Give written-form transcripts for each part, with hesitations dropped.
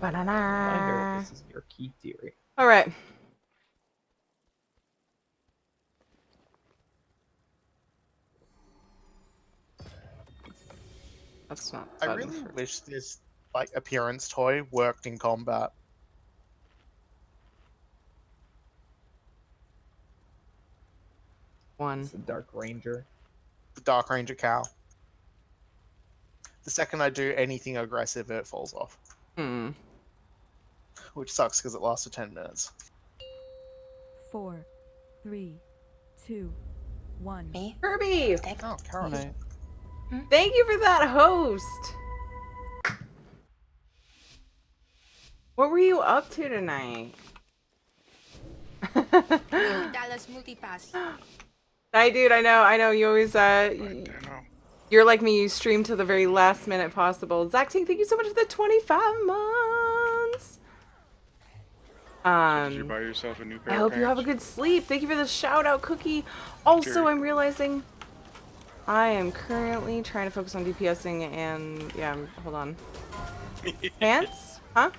I hear Ba-da-da. this is your key theory. All right. That's not I button really for wish this like appearance toy worked in combat. one. It's the Dark Ranger. The Dark Ranger cow. The second I do anything aggressive, it falls off. Hmm. Which sucks because it lasted 10 minutes. 4, 3, 2, 1. Me? Kirby, Take. Oh, Karen. Right. thank you for that host. What were you up to tonight? Dallas multipass. Hi, dude. I know. You always you're like me. You stream to the very last minute possible. Zachting, thank you so much for the 25 months. Did you buy yourself a new pair I of hope you have a pants? good sleep. Thank you for the shout out, Cookie. Also, Sure. I'm realizing I am currently trying to focus on DPSing and yeah. Hold on. Pants? Huh?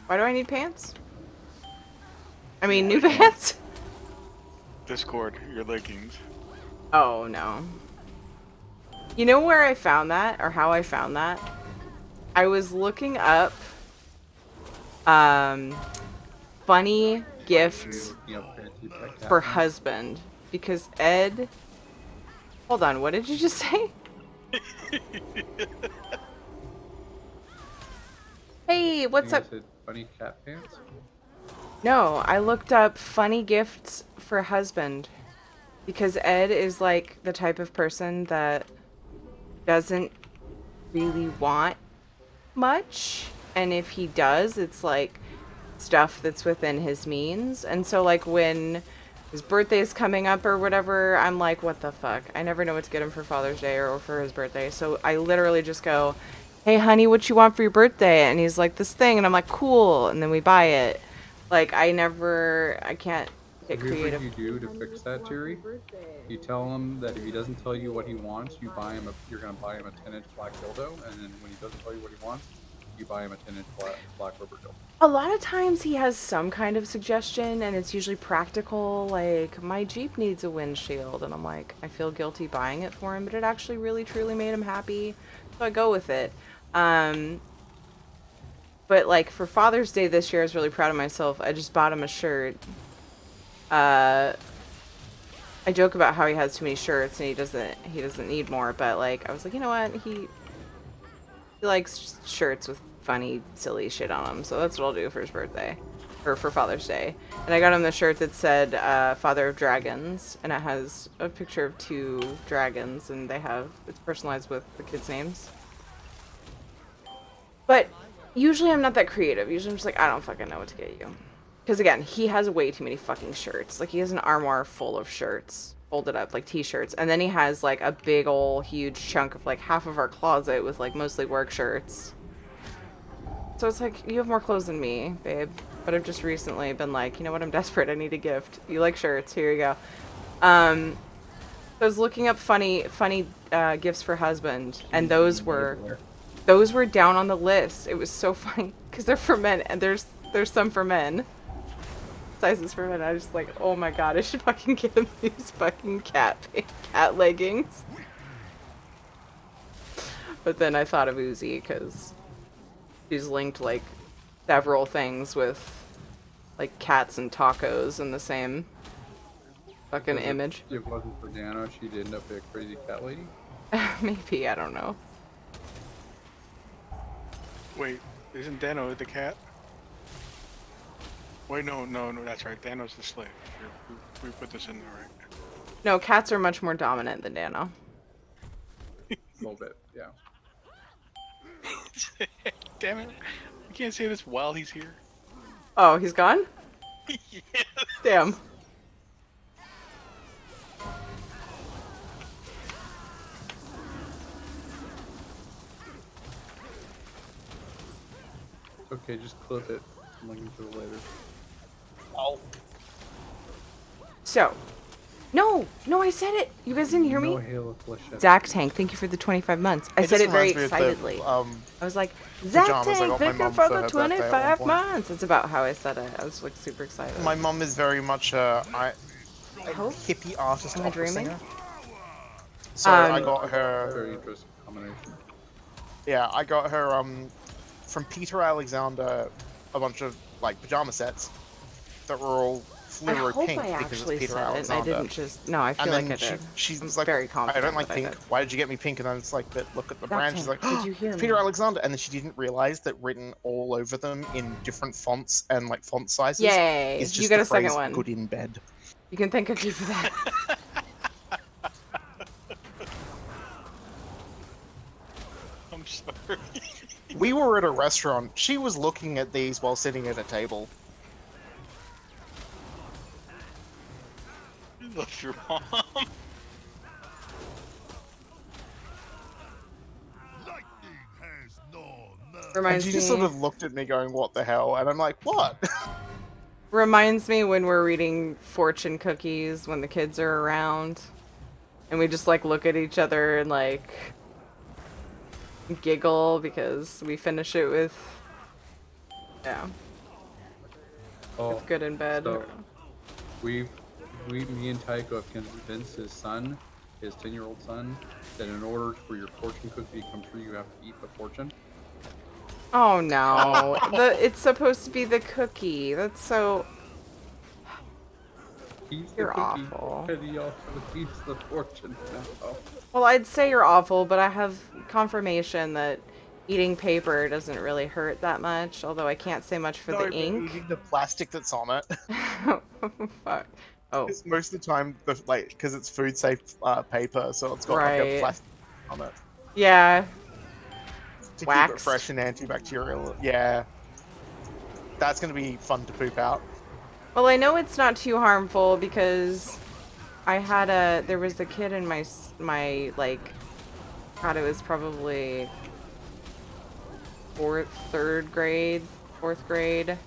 Why do I need pants? I mean, new pants? Discord, your leggings. Oh, no. You know where I found that? Or how I found that? I was looking up, funny gifts for husband. Because Ed... Hold on, what did you just say? Hey, what's up? Funny cat pants? No, I looked up funny gifts for husband because Ed is like the type of person that doesn't really want much, and if he does, it's like stuff that's within his means. And so like when his birthday is coming up or whatever, I'm like, what the fuck? I never know what to get him for Father's Day or for his birthday. So I literally just go, hey honey, what you want for your birthday? And he's like, this thing, and I'm like, cool, and then we buy it. Like, I can't get creative. Here's what you do to fix that, Jerry. You tell him that if he doesn't tell you what he wants, you're gonna buy him a 10-inch black dildo, and then when he doesn't tell you what he wants, you buy him a 10-inch black rubber dildo. A lot of times he has some kind of suggestion, and it's usually practical, like, my Jeep needs a windshield, and I'm like, I feel guilty buying it for him, but it actually really truly made him happy, so I go with it. But like for Father's Day this year, I was really proud of myself. I just bought him a shirt. I joke about how he has too many shirts and he doesn't need more, but like I was like, you know what? He likes shirts with funny, silly shit on them, so that's what I'll do for his birthday. Or for Father's Day. And I got him the shirt that said Father of Dragons, and it has a picture of 2 dragons, and it's personalized with the kids' names. But usually I'm not that creative. Usually I'm just like, I don't fucking know what to get you. Because again, he has way too many fucking shirts. Like, he has an armoire full of shirts. Folded up, like t-shirts. And then he has, like, a big ol' huge chunk of, like, half of our closet with, like, mostly work shirts. So it's like, you have more clothes than me, babe. But I've just recently been like, you know what, I'm desperate. I need a gift. You like shirts. Here you go. I was looking up funny gifts for husband. And those were down on the list. It was so funny because they're for men, and there's some for men. Sizes for men. I was just like, oh my god, I should fucking get him these fucking cat leggings. But then I thought of Uzi because she's linked like several things with like cats and tacos in the same fucking image. If it wasn't for Dano, she'd end up a crazy cat lady. Maybe, I don't know. Wait, isn't Dano the cat? Wait, no, that's right. Dano's the slave. We put this in there, right? No, cats are much more dominant than Dano. A little bit, yeah. Damn it. You can't say this while he's here. Oh, he's gone? Yes. Damn. Okay, just clip it. I'm looking for it later. Oh. So, No, I said it. You guys didn't hear No me? Halo Felicia. Zach Tank, thank you for the 25 months. I said just it very reminds me of the, excitedly. I was like, Zach pajamas I Tank, got my thank you mum for for the her birthday at one 25 point. months. That's about how I said it. I was like super excited. My mum is very much a hope. hippie artist Am I opera dreaming? singer. So I Um, got Very her. interesting combination. Yeah, I got her from Peter Alexander a bunch of like pajama sets that were all I fluoro hope pink I because actually it's Peter said it and I Alexander. didn't just... No, I feel And like then I did. she's I'm like, very I confident don't like that I pink. did. Why did you get me pink? And then it's like, but look at the Zach brand. She's Tank, like, did you hear it's Peter me? Alexander. And then she didn't realize that written all over them in different fonts and like font sizes Yay, is you just got the a second phrase one. "good in bed." You can thank Cookie for that. I'm sorry. We were at a restaurant. She was looking at these while sitting at a table. You love your mom. And Reminds she me... just sort of looked at me going, "What the hell?" And I'm like, "What?" Reminds me when we're reading fortune cookies when the kids are around. And we just like look at each other and like giggle because we finish it with... Yeah. Oh, Good in bed. so me and Tycho have convinced his son, his 10-year-old son, that in order for your fortune cookie to come true, you have to eat the fortune. Oh no. It's supposed to be the cookie. That's so... He's the You're cookie, awful. and he also eats the fortune. Oh. Well, I'd say you're awful, but I have confirmation that eating paper doesn't really hurt that much, although I can't say much for No, the but ink. eating the plastic that's on it. Fuck. Oh, Because most of the time, because it's food safe paper, so it's got like a right. plastic on it Yeah. to keep it Waxed. fresh and antibacterial. Yeah, that's gonna be fun to poop out. Well, I know it's not too harmful because there was a kid in my like, God, it was probably fourth grade,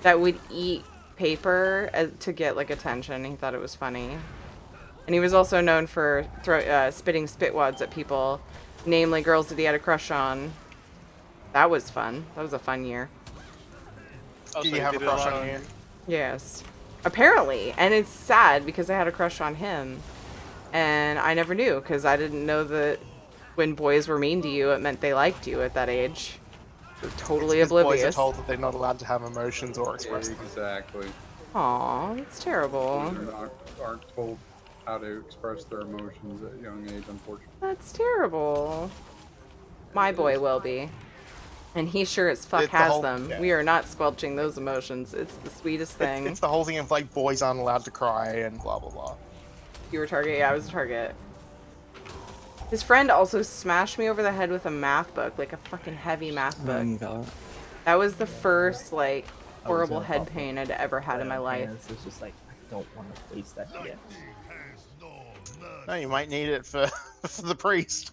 that would eat paper to get like attention. He thought it was funny. And he was also known for spitting spitwads at people, namely girls that he had a crush on. That was fun. That was a fun year. Oh, Do so you have a did it crush lot on you? Yes. Apparently. And it's sad because I had a crush on him. And I never knew because I didn't know that when boys were mean to you, it meant they liked you at that age. You're totally It's 'cause oblivious. boys are told that they're not allowed to have emotions or express them. Exactly. Aw, that's terrible. Boys aren't told how to express their emotions at a young age, unfortunately. That's terrible. My boy will be. And he sure as fuck It's the has whole- them. yeah. We are not squelching those emotions. It's the sweetest thing. It's the whole thing of like boys aren't allowed to cry and blah blah blah. You were target? Yeah, I was a target. His friend also smashed me over the head with a math book, like a fucking heavy math book. God. That was the first, like, I was horrible gonna head pop pain I'd ever had in my life. It's just like, I don't want to waste that yet. No, you might need it for for the priest.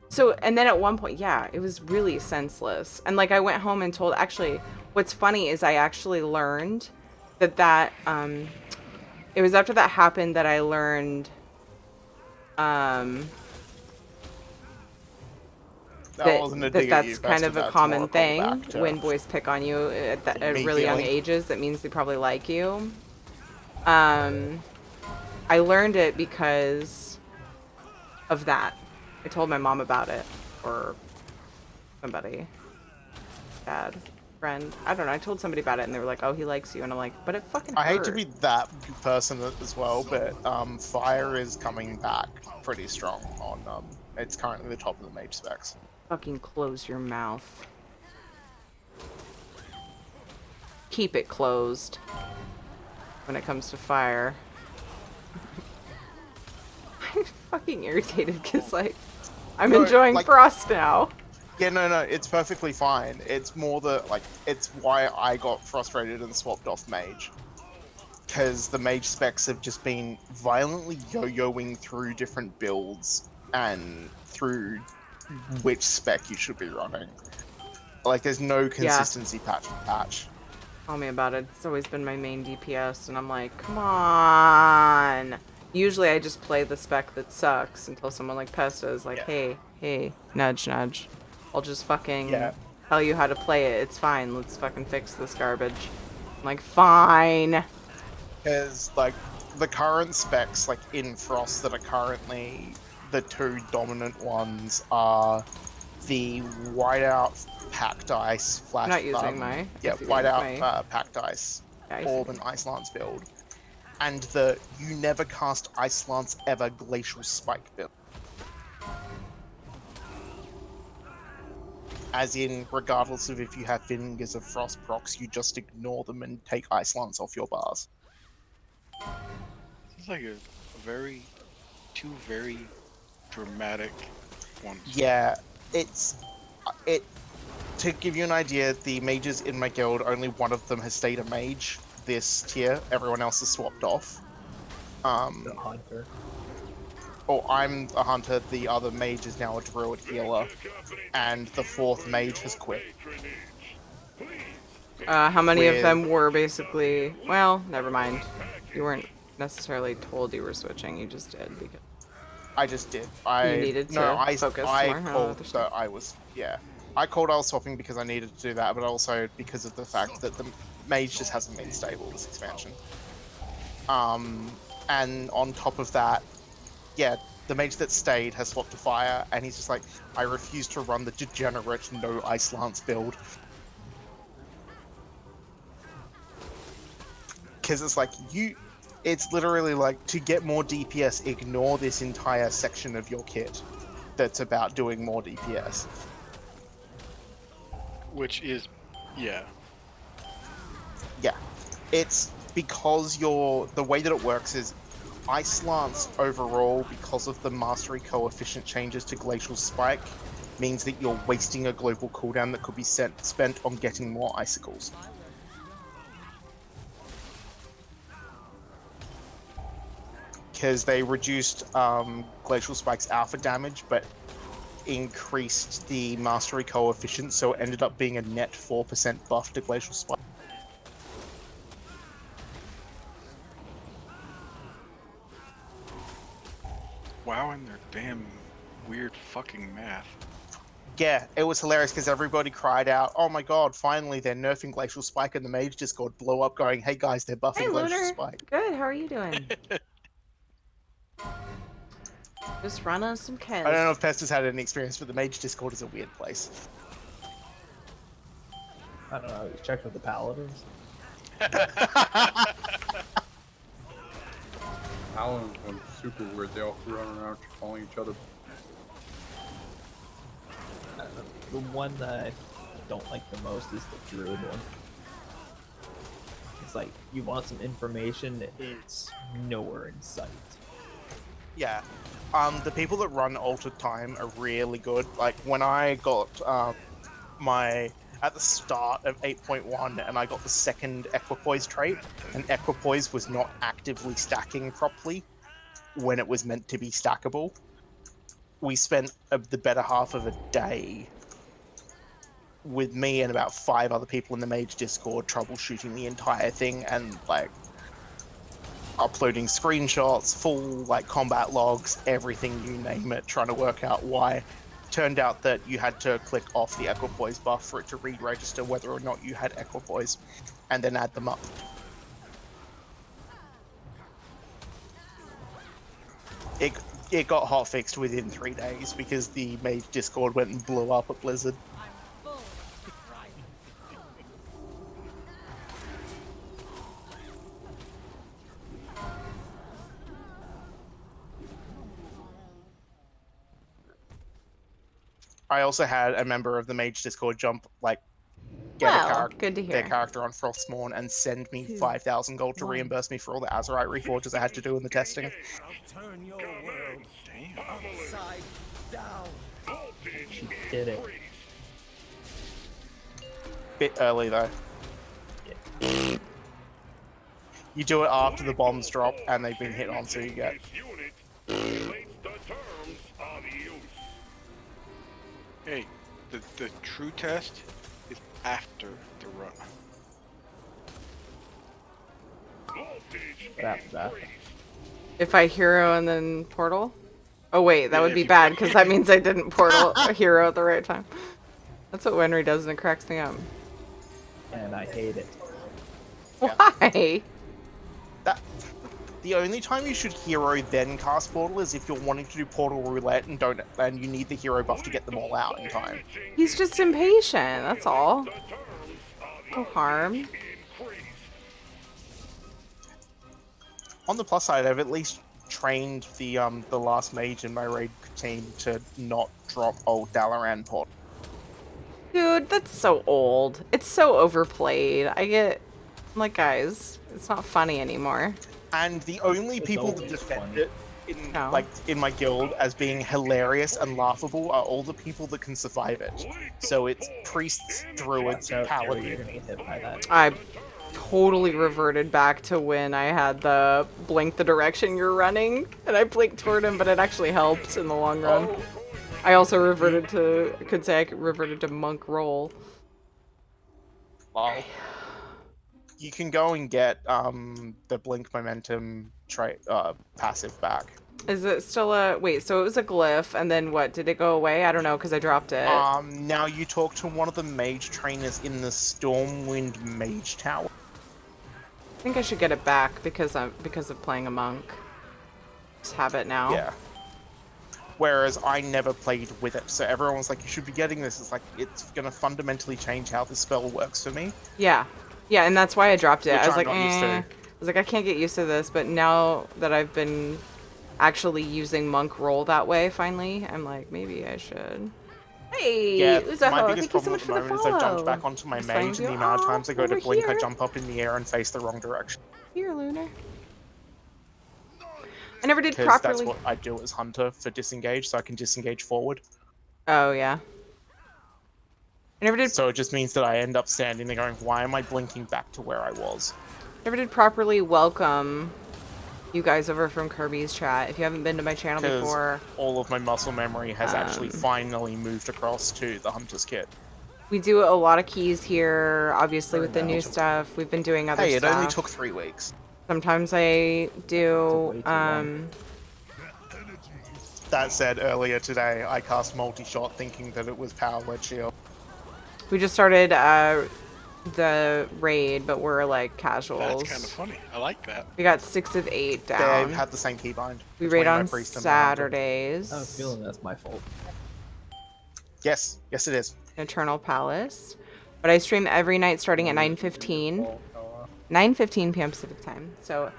So, and then at one point, yeah, it was really senseless. And, like, I went home and told... Actually, what's funny is I actually learned that, it was after that happened that I learned, That wasn't a dig at you, that's kind of a more common thing callback to- when boys pick on you at Me really young feeling. ages. That means they probably like you. I learned it because of that. I told my mom about it, or somebody, dad, friend. I don't know. I told somebody about it, and they were like, "Oh, he likes you," and I'm like, "But it fucking I hate to hurt." be that person as well, but fire is coming back pretty strong on it's currently the top of the mage specs. Fucking close your mouth. Keep it closed when it comes to fire. I'm fucking irritated because, like, I'm No, enjoying like- Frost now. Yeah, no, it's perfectly fine. It's more it's why I got frustrated and swapped off mage. Because the mage specs have just been violently yo-yoing through different builds and through which spec you should be running. Like, there's no consistency patch to patch. Tell me about it. It's always been my main DPS, and I'm like, come on. Usually I just play the spec that sucks until someone like Pesta is like, Yeah. hey, nudge, nudge. I'll just fucking Yeah. tell you how to play it. It's fine. Let's fucking fix this garbage. I'm like, fine. Because like the current specs, like in Frost, that are currently the two dominant ones are the whiteout packed ice I'm flash. not using my... I see Whiteout my... packed ice Yeah, I see. orb and ice lance build, and the you never cast ice lance ever glacial spike build. As in, regardless of if you have fingers of frost procs, you just ignore them and take ice lance off your bars. It's like a two very dramatic ones. Yeah, it. To give you an idea, the mages in my guild, only one of them has stayed a mage this tier. Everyone else has swapped off. The hunter. Oh, I'm a hunter. The other mage is now a druid healer, and the fourth mage has quit. How many of With- them were basically... Well, never mind. You weren't necessarily told you were switching. You just did because... I just did. You needed to focus I more on called other stuff. that I was I called I was swapping because I needed to do that, but also because of the fact that the mage just hasn't been stable this expansion. And on top of that, yeah, the mage that stayed has swapped to fire, and he's just like, I refuse to run the degenerate no ice lance build. Because it's like, it's literally like, to get more DPS, ignore this entire section of your kit that's about doing more DPS. Which is, yeah. Yeah. It's because the way that it works is Ice Lance overall, because of the mastery coefficient changes to Glacial Spike, means that you're wasting a global cooldown that could be spent on getting more icicles. Because they reduced Glacial Spike's alpha damage, but increased the mastery coefficient, so it ended up being a net 4% buff to Glacial Spike. Wow, and their damn weird fucking math. Yeah, it was hilarious because everybody cried out, "Oh my god, finally they're nerfing Glacial Spike," and the Mage Discord blew up going, "Hey guys, they're buffing Hey, Glacial Lunar. Spike." Good. How are you doing? Just run us some I don't know Kez. if Pest has had any experience, but the Mage Discord is a weird place. I don't know. You checked with the paladins. Paladins went super weird. They all run around calling each other. I don't know. The one that I don't like the most is the druid one. It's like, you want some information, it's nowhere in sight. Yeah. The people that run Altered Time are really good. Like, when I got at the start of 8.1 and I got the second Equipoise trait, and Equipoise was not actively stacking properly when it was meant to be stackable, we spent the better half of a day with me and about 5 other people in the Mage Discord troubleshooting the entire thing and, like, uploading screenshots, full, like, combat logs, everything, you name it, trying to work out why. Turned out that you had to click off the Equipoise buff for it to re-register whether or not you had Equipoise, and then add them up. It got hotfixed within 3 days because the Mage Discord went and blew up at Blizzard. I also had a member of the Mage Discord jump, like, get Well, good to their hear. character on Frostmourne and send me 2, 5,000 gold to 1. reimburse me for all the Azerite reforges I had to do in the testing. Damn. She did it. Bit early though. You do it after the bombs drop and they've been hit on, so you get. Hey, the true test is after the run. What happens that? If I hero and then portal? Oh wait, that Yeah, would if be you- bad because that means I didn't portal a hero at the right time. That's what Winry does and it cracks me up. And I hate it. Why? That the only time you should hero then cast portal is if you're wanting to do portal roulette and you need the hero buff to get them all out in time. He's just impatient, that's all. No harm. On the plus side, I've at least trained the last mage in my raid team to not drop old Dalaran portal. Dude, that's so old. It's so overplayed. I'm like, guys, it's not funny anymore. And the only It's people that always defend funny. it in No. in my guild as being hilarious and laughable are all the people that can survive it. So it's priests, druids, Watch out, Jerry, you're paladins. gonna get hit by that. I totally reverted back to when I had the blink the direction you're running, and I blinked toward him, but it actually helped in the long run. I also reverted to, I could say I reverted to monk roll. Lol. You can go and get the blink momentum passive back. Is it still a, wait, so it was a glyph, and then what, did it go away? I don't know, because I dropped it. Now you talk to one of the mage trainers in the Stormwind Mage Tower. I think I should get it back because of playing a monk. Just have it now. Yeah. Whereas I never played with it, so everyone was like, "You should be getting this." It's like it's gonna fundamentally change how the spell works for me. Yeah. Yeah, and that's why I dropped it. Which I was I'm like, not used to. I was like, I can't get used to this, but now that I've been actually using monk roll that way, finally, I'm like, maybe I should. Hey, Yeah, Uzaho, my biggest thank you so problem much at for the the moment is follow. I've jumped back onto my Just mage, playing and the with you. amount of times I go to Over blink, I here. jump up in the air and face the wrong direction. Here, Lunar. I never did Because that's properly. what I do as hunter for disengage, so I can disengage forward. Oh, yeah. I never did So it just means that I end up standing there going, "Why am I blinking back to where I was?" properly welcome you guys over from Kirby's chat. If you haven't been to my channel Because before, all of my muscle memory has actually finally moved across to the hunter's kit. we do a lot of keys here. Obviously, with the Fair new enough. stuff, we've been doing other Hey, it stuff. only took 3 weeks. Sometimes I do. way too long. That said, earlier today, I cast multi-shot thinking that it was power word shield. We just started the raid, but we're like casuals. That's kind of funny. I like that. We got 6 of 8 They down. had the same keybind. We between raid my on priest and my hunter. Saturdays. I have a feeling that's my fault. Yes, yes it is. Eternal Palace. But I stream every night starting at 9:15. 9:15 p.m. Pacific time. So if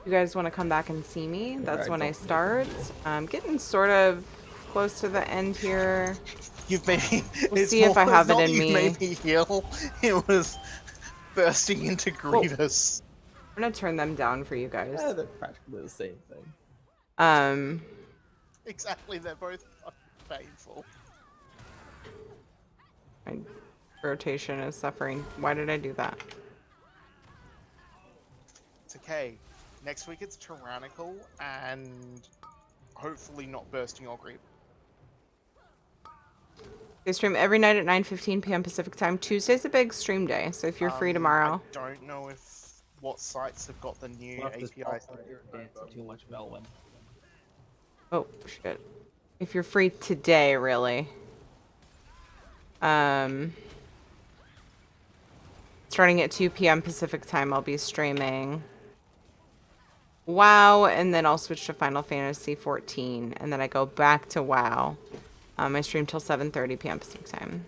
you guys want to come back and see me, that's I when I don't- start. I'm getting sort of close to the end here. You've made me. We'll it's see if I more- have it's it not in that me. You made me heal. It was bursting into Grievous. I'm gonna turn them down for you guys. Yeah, they're practically the same thing. Exactly, they're both fucking painful. My rotation is suffering. Why did I do that? It's okay. Next week it's Tyrannical and hopefully not bursting or grievous. They stream every night at 9:15 p.m. Pacific time. Tuesday's a big stream day, so if you're free tomorrow. I don't know if what sites have got the new Left this APIs. ball right here dancing too much Velwyn. Oh shit. If you're free today, really. Starting at 2 p.m. Pacific time, I'll be streaming WoW, and then I'll switch to Final Fantasy 14, and then I go back to WoW. I stream till 7:30 p.m. Pacific time.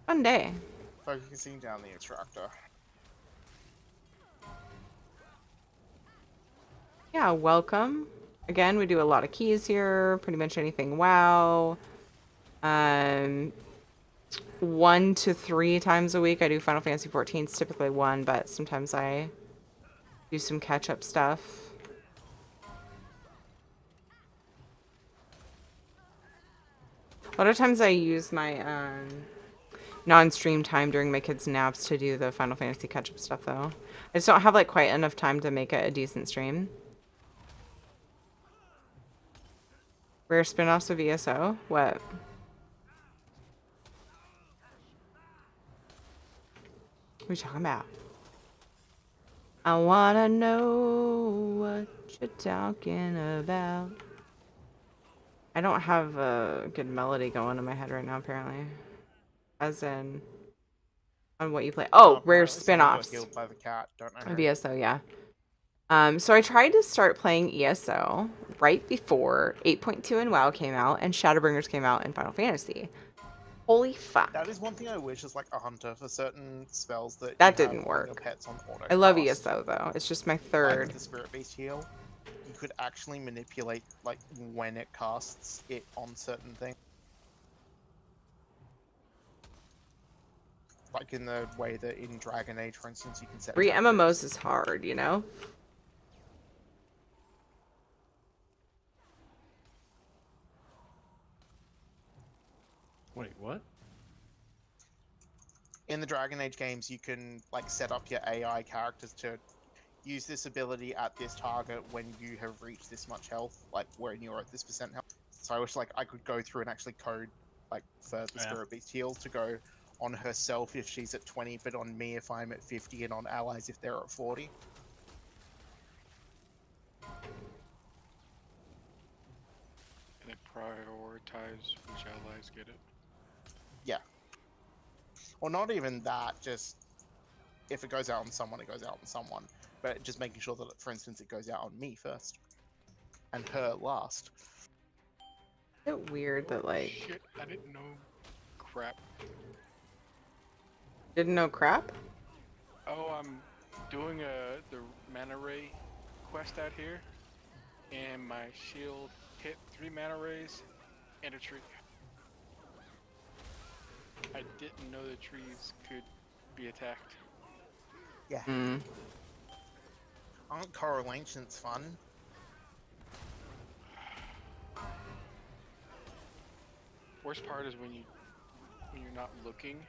Fun day. Focusing down the extractor. Yeah, welcome. Again, we do a lot of keys here, pretty much anything WoW. 1 to 3 times a week I do Final Fantasy 14. It's typically 1, but sometimes I do some catch-up stuff. A lot of times I use my non-stream time during my kids' naps to do the Final Fantasy catch-up stuff, though. I just don't have like quite enough time to make it a decent stream. Rare spin-offs of ESO? What? What are you talking about? I wanna know what you're talking about. I don't have a good melody going in my head right now, apparently. As in, on what you play. Oh, rare Apparently someone got spin-offs. healed by the cat. Don't know Of who. ESO, yeah. So I tried to start playing ESO right before 8.2 in WoW came out and Shadowbringers came out in Final Fantasy. Holy fuck. That is one thing I wish is like a hunter for certain spells that you That have didn't on your work. pets on auto I love cast. ESO though. It's just my Like third. the Spirit Beast heal, you could actually manipulate like when it casts it on certain things. Like in the way that in Dragon Age, for instance, you can set 3 temperatures. MMOs is hard, you know? Wait, what? In the Dragon Age games, you can like set up your AI characters to use this ability at this target when you have reached this much health, like when you're at this percent health. So I wish like I could go through and actually code like for the Yeah. Spirit Beast heals to go on herself if she's at 20, but on me if I'm at 50, and on allies if they're at 40. And then prioritize which allies get it. Yeah. Or not even that, just if it goes out on someone, it goes out on someone. But just making sure that, for instance, it goes out on me first. And her last. Is it weird that like Shit, I didn't know. Crap. didn't know crap? Oh, I'm doing the mana ray quest out here, and my shield hit 3 mana rays and a tree. I didn't know the trees could be attacked. Yeah. Hmm. Aren't correlations fun? Worst part is when you're not looking,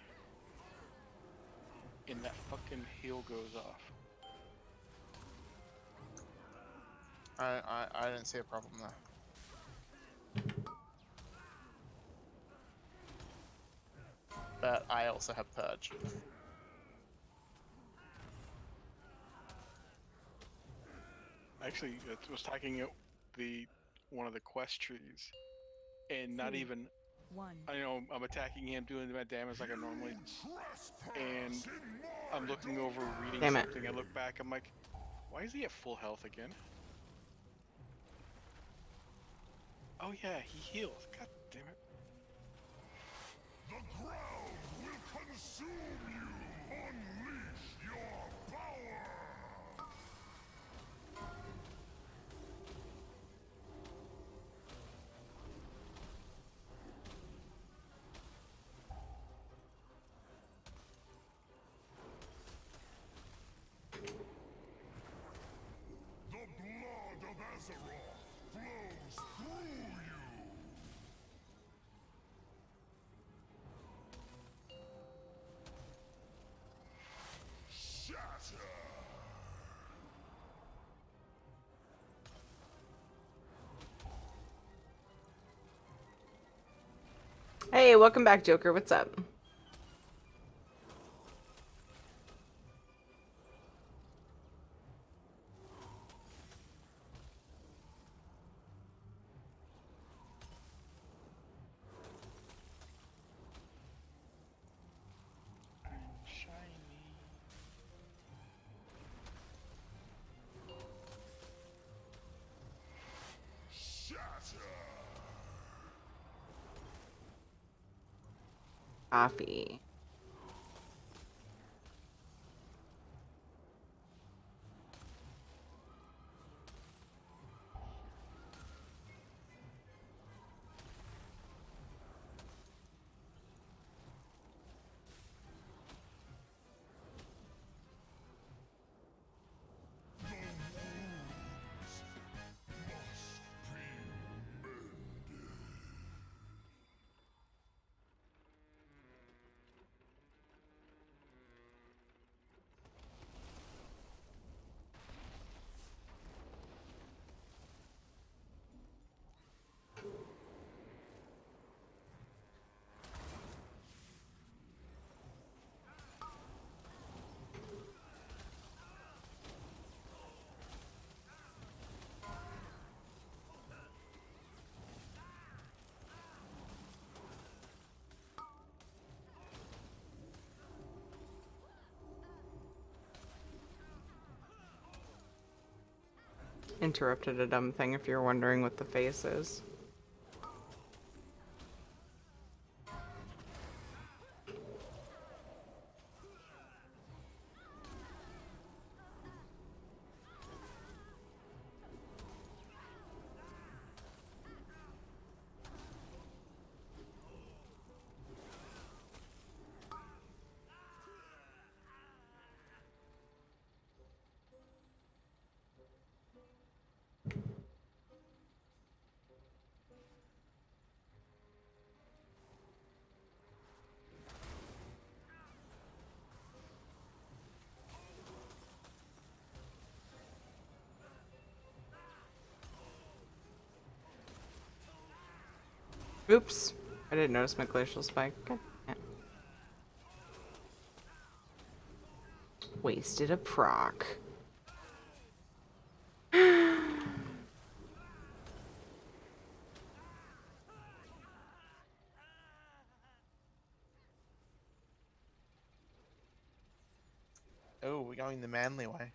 and that fucking heal goes off. I don't see a problem there. But I also have Purge. Actually, it was tagging out one of the quest trees, and not Two. even. 1. I know I'm attacking him, doing that damage like I normally, and I'm looking over, reading Damn it. something. I look back, I'm like, why is he at full health again? Oh yeah, he heals. God damn it. The ground will consume you! Unleash your power! The blood of Azeroth flows through you! Shatter! Hey, welcome back, Joker. What's up? Shiny. Shatter! Coffee. The wounds must be mended. interrupted a dumb thing if you're wondering what the face is. Oops. I didn't notice my glacial spike. God damn it. Wasted a proc. Oh, we're going the manly way.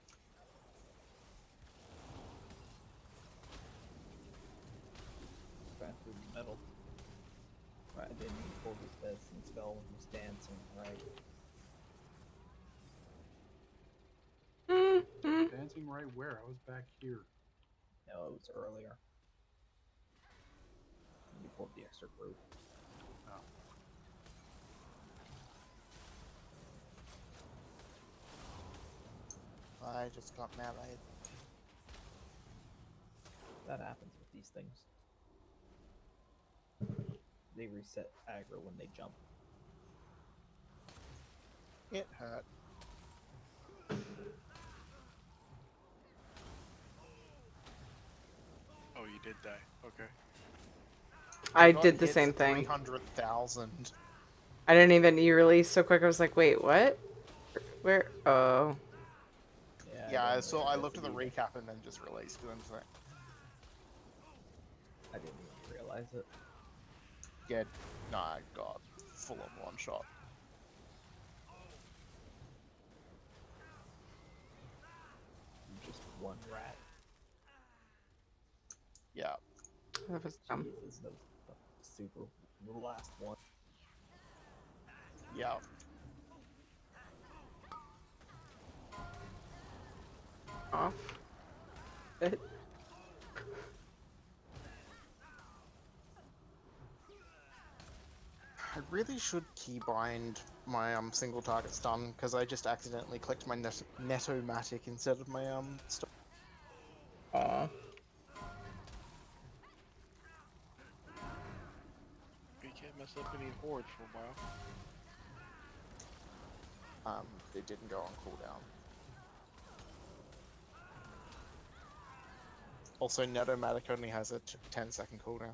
Ran through the middle. Right, I didn't even pull his fist and spell when he was dancing, right? Dancing right where? I was back here. No, it was earlier. You pulled the extra group. Oh. I just got meleeed. That happens with these things. They reset aggro when they jump. It hurt. Oh, you did die. Okay. I Got did the hit same thing. 300,000. I didn't even. You released so quick. I was like, wait, what? Where? Oh. Yeah, I didn't saw. I realize looked at it the either. recap and then just released it. And was like, I didn't even realize it. yeah, no, I got full on one shot. Just one rat. Yeah. That was dumb. Jesus, that was super. The last one. Yeah. Off. It. I really should keybind my single target stun because I just accidentally clicked my Netomatic instead of my stun. Aw. You can't mess up any hordes for a while. It didn't go on cooldown. Also, Netomatic only has a 10-second cooldown.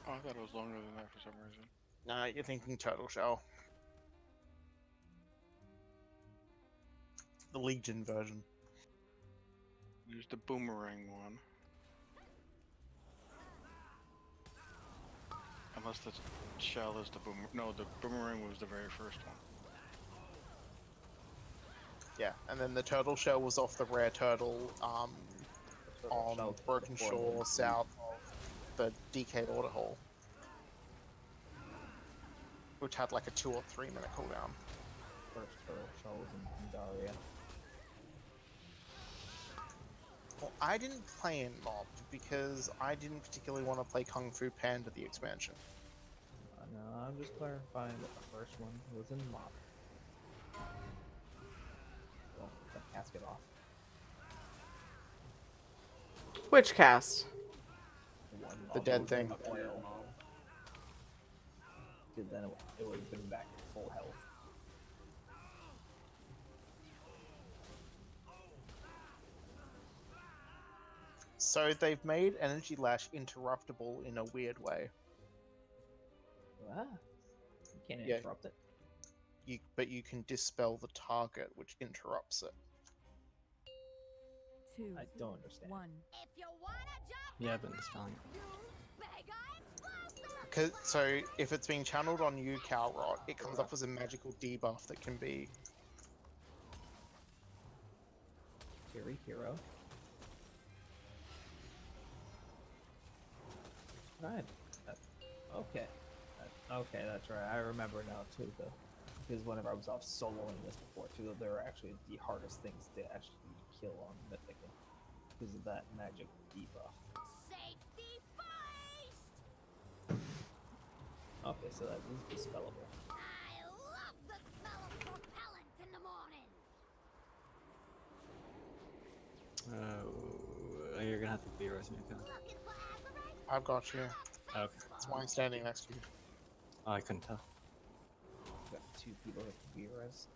Oh, I thought it was longer than that for some reason. Nah, you're thinking Turtle Shell. The Legion version. Use the boomerang one. Unless the shell is the boomerang. No, the boomerang was the very first one. Yeah, and then the Turtle Shell was off the rare turtle on Shell Broken before Shore, the south of the DK Order Hall, which had like a 2 or 3 minute cooldown. First turtle shell was in Pandaria. Well, I didn't play in Mob because I didn't particularly want to play Kung Fu Panda the expansion. No, I'm just clarifying that the first one was in Mop. Well, the casket off. Which cast? The one The Mop dead was in thing. the oil. Because then it would have been back to full health. So they've made Energy Lash interruptible in a weird way. Ah, you can't Yeah. interrupt it. But you can dispel the target, which interrupts it. 2, I don't understand. 1. If you wanna jump, Yeah, I've been spelling it. So if it's being channeled on you, Calrot, it comes up as a magical debuff that can be... Carry hero. Right. Okay. Okay, that's right. I remember now too, though. Because whenever I was off soloing this before too, they were actually the hardest things to actually kill on Mythic because of that magic debuff. Safety first! Okay, so that is dispellable. I love the smell of propellant in the morning. You're gonna have to be res me, okay? Looking for Azurite? I've got you. Okay. That's why I'm standing next to you. Oh, I couldn't tell. Got two people that can be res.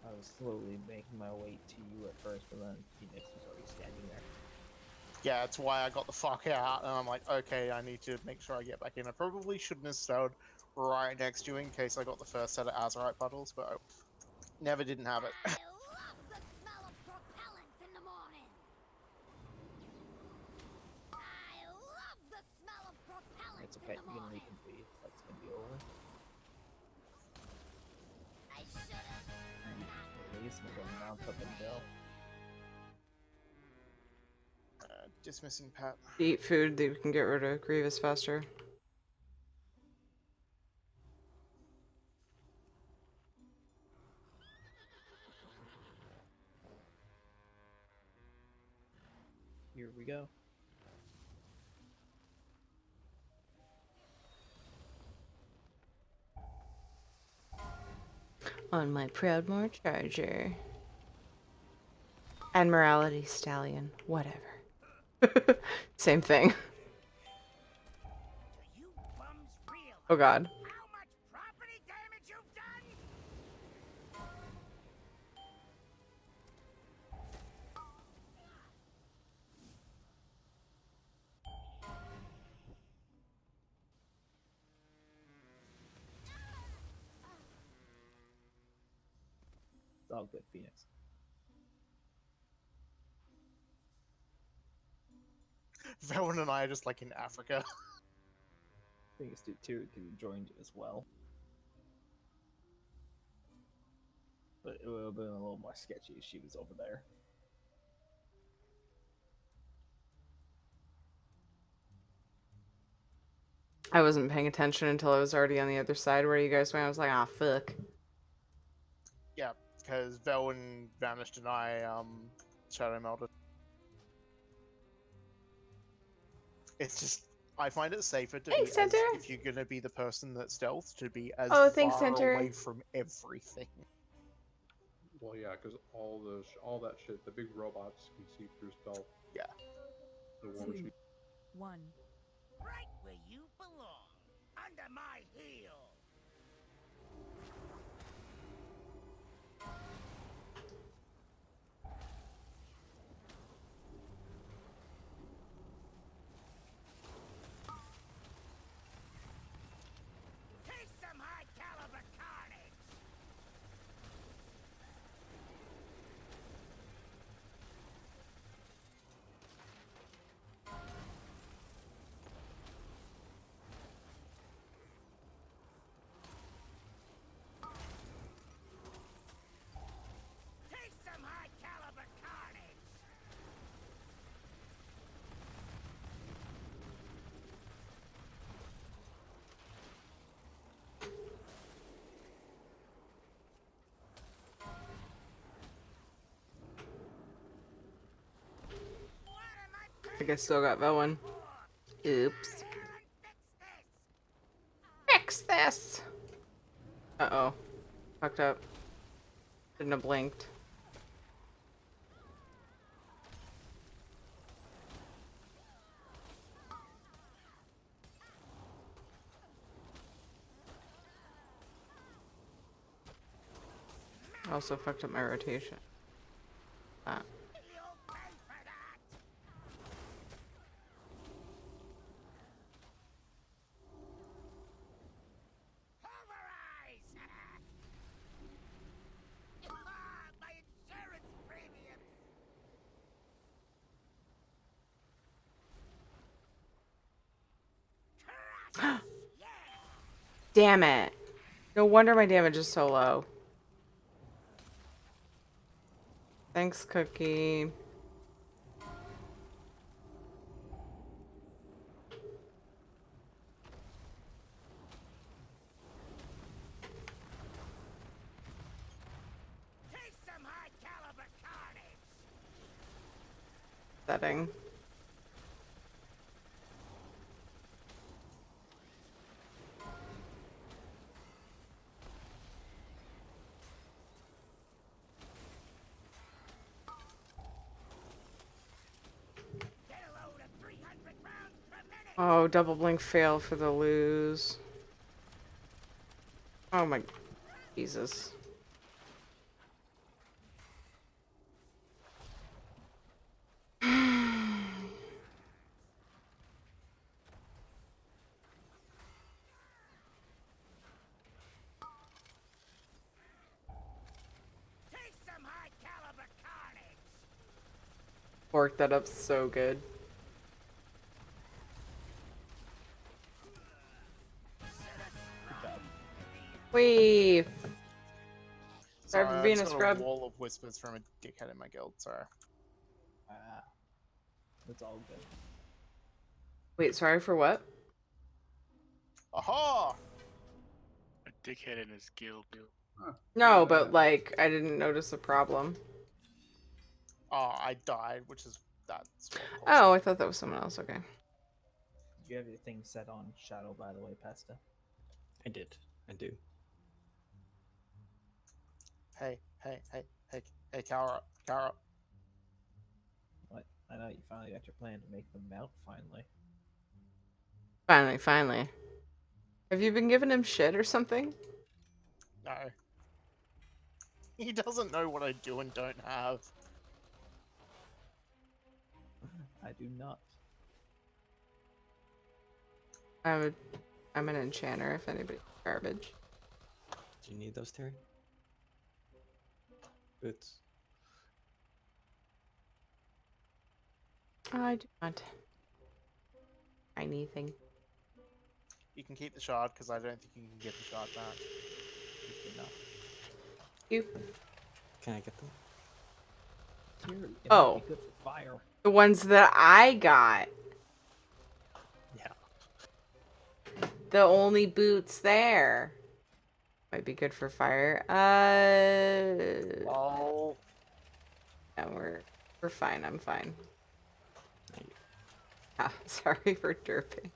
I was slowly making my way to you at first, but then Phoenix was already standing there. Yeah, that's why I got the fuck out, and I'm like, okay, I need to make sure I get back in. I probably shouldn't have stayed right next to you in case I got the first set of Azurite puddles, but I never didn't have it. I love the smell of propellant in the morning. I love the smell of propellant It's okay, in the you can morning. recomplete. That's gonna be over. I should have. Release and we're gonna mount up and go. Dismissing Pat. Eat food that you can get rid of Grievous faster. Here we go. On my Proudmoore Charger. Admiralty Stallion. Whatever. Same thing. You bums realize Oh god. how much property damage you've done? It's all good, Phoenix. Velvin and I are just like in Africa. Phoenix did too, because he joined as well. But it would have been a little more sketchy if she was over there. I wasn't paying attention until I was already on the other side where you guys went. I was like, ah, fuck. Yeah, because Velvin vanished and I shadow melded. It's just I find it safer to Thanks, be as, Center. if you're gonna be the person that stealth to be as Oh, thanks, far Center. away from everything. Well, yeah, because all that shit, the big robots can see through stealth. Yeah. The war 2, machine. 1. Right where you belong, under my heel. Take some high caliber carnage. Take some high caliber carnage. What am I I think I still got that one. Oops. paying and fix this? Fix this! Uh-oh. Fucked up. Shouldn't have blinked. I also fucked up my rotation. Ah. You'll pay for that. Pulverize! My insurance premiums. Crush! Yeah! Damn it. No wonder my damage is so low. Thanks, Cookie. upsetting. Get a load of 300 rounds per minute. Oh, double blink fail for the lose. Oh my Jesus. Take some high caliber carnage. Worked that up so good. Good job. Wee. Sorry Sorry, for I being just a got scrub. a wall of whispers from a dickhead in my guild. Sorry. Ah, it's all good. Wait, sorry for what? Aha! A dickhead in his guild. Huh. No, but like I didn't notice a problem. Oh, I died, which is that's what caused Oh, it. I thought that was someone else. Okay. You have your thing set on shadow, by the way, Pasta. I did. I do. Hey, hey, hey, hey, hey, Kara, Kara. What? I know you finally got your plan to make them mount. Finally. Finally, finally. Have you been giving him shit or something? No. He doesn't know what I do and don't have. I do not. I'm an enchanter if anybody's garbage. Do you need those, Terry? Boots. I do not. Anything. You can keep the shard because I don't think you can get the shard back. Good enough. You. Can I get them? Here, it Oh. might be good for fire. The ones that I got. Yeah. The only boots there. Might be good for fire. Oh. No, we're fine. I'm fine. Thank you. Ah, sorry for derping.